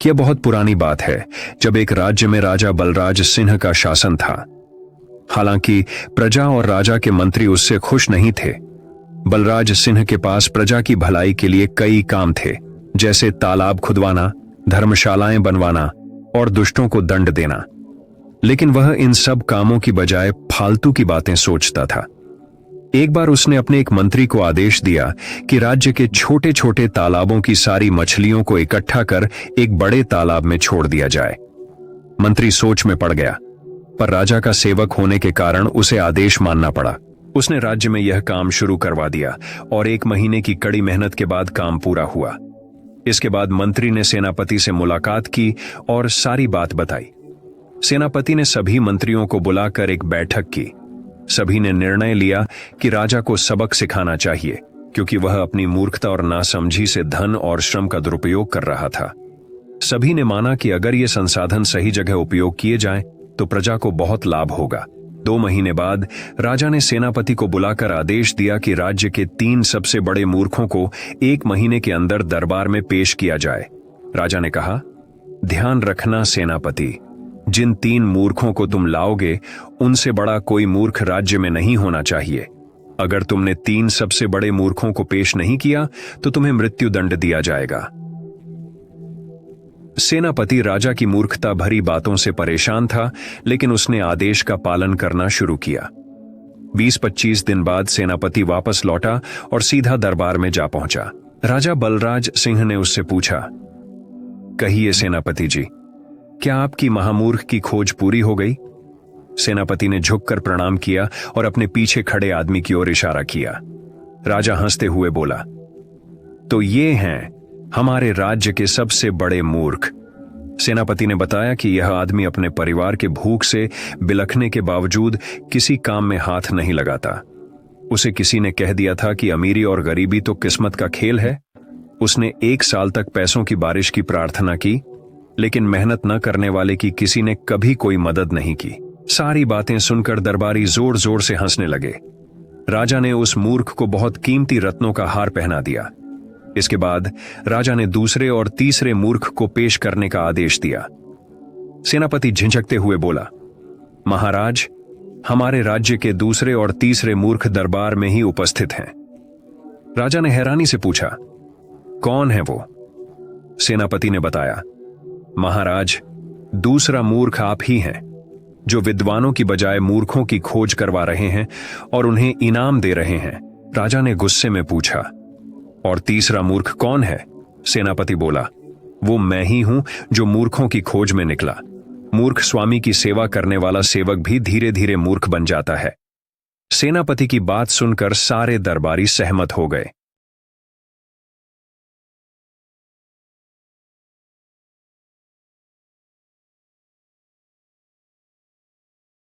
यह बहुत पुरानी बात है, जब एक राज्य में राजा बलराज सिंह का शासन था। हालांकि प्रजा और राजा के मंत्री उससे खुश नहीं थे। बलराज सिंह के पास प्रजा की भलाई के लिए कई काम थे, जैसे तालाब खुदवाना, धर्मशालाएं बनवाना और दुष्टों को दंड देना। लेकिन वह इन सब कामों की बजाय फालतू की बातें सोचता था। एक बार उसने अपने एक मंत्री को आदेश दिया कि राज्य के छोटे छोटे तालाबों की सारी मछलियों को इकट्ठा कर एक बड़े तालाब में छोड़ दिया जाए। मंत्री सोच में पड़ गया, पर राजा का सेवक होने के कारण उसे आदेश मानना पड़ा। उसने राज्य में यह काम शुरू करवा दिया और 1 महीने की कड़ी मेहनत के बाद काम पूरा हुआ। इसके बाद मंत्री ने सेनापति से मुलाकात की और सारी बात बताई। सेनापति ने सभी मंत्रियों को बुलाकर एक बैठक की। सभी ने निर्णय लिया कि राजा को सबक सिखाना चाहिए, क्योंकि वह अपनी मूर्खता और नासमझी से धन और श्रम का दुरुपयोग कर रहा था। सभी ने माना कि अगर ये संसाधन सही जगह उपयोग किए जाएं, तो प्रजा को बहुत लाभ होगा। 2 महीने बाद राजा ने सेनापति को बुलाकर आदेश दिया कि राज्य के 3 सबसे बड़े मूर्खों को 1 महीने के अंदर दरबार में पेश किया जाए। राजा ने कहा, ध्यान रखना सेनापति, जिन 3 मूर्खों को तुम लाओगे, उनसे बड़ा कोई मूर्ख राज्य में नहीं होना चाहिए। अगर तुमने 3 सबसे बड़े मूर्खों को पेश नहीं किया तो तुम्हें मृत्यु दंड दिया जाएगा। सेनापति राजा की मूर्खता भरी बातों से परेशान था, लेकिन उसने आदेश का पालन करना शुरू किया। 20-25 दिन बाद सेनापति वापस लौटा और सीधा दरबार में जा पहुंचा। राजा बलराज सिंह ने उससे पूछा, कहिए सेनापति जी, क्या आपकी महामूर्ख की खोज पूरी हो गई? सेनापति ने झुककर प्रणाम किया और अपने पीछे खड़े आदमी की ओर इशारा किया। राजा हंसते हुए बोला, तो ये हैं हमारे राज्य के सबसे बड़े मूर्ख। सेनापति ने बताया कि यह आदमी अपने परिवार के भूख से बिलखने के बावजूद किसी काम में हाथ नहीं लगाता। उसे किसी ने कह दिया था कि अमीरी और गरीबी तो किस्मत का खेल है। उसने 1 साल तक पैसों की बारिश की प्रार्थना की, लेकिन मेहनत न करने वाले की किसी ने कभी कोई मदद नहीं की। सारी बातें सुनकर दरबारी जोर जोर से हंसने लगे। राजा ने उस मूर्ख को बहुत कीमती रत्नों का हार पहना दिया। इसके बाद राजा ने दूसरे और तीसरे मूर्ख को पेश करने का आदेश दिया। सेनापति झिझकते हुए बोला, महाराज, हमारे राज्य के दूसरे और तीसरे मूर्ख दरबार में ही उपस्थित हैं। राजा ने हैरानी से पूछा, कौन है वो? सेनापति ने बताया, महाराज, दूसरा मूर्ख आप ही हैं, जो विद्वानों की बजाय मूर्खों की खोज करवा रहे हैं और उन्हें इनाम दे रहे हैं। राजा ने गुस्से में पूछा, और तीसरा मूर्ख कौन है? सेनापति बोला, वो मैं ही हूं जो मूर्खों की खोज में निकला। मूर्ख स्वामी की सेवा करने वाला सेवक भी धीरे धीरे मूर्ख बन जाता है। सेनापति की बात सुनकर सारे दरबारी सहमत हो गए।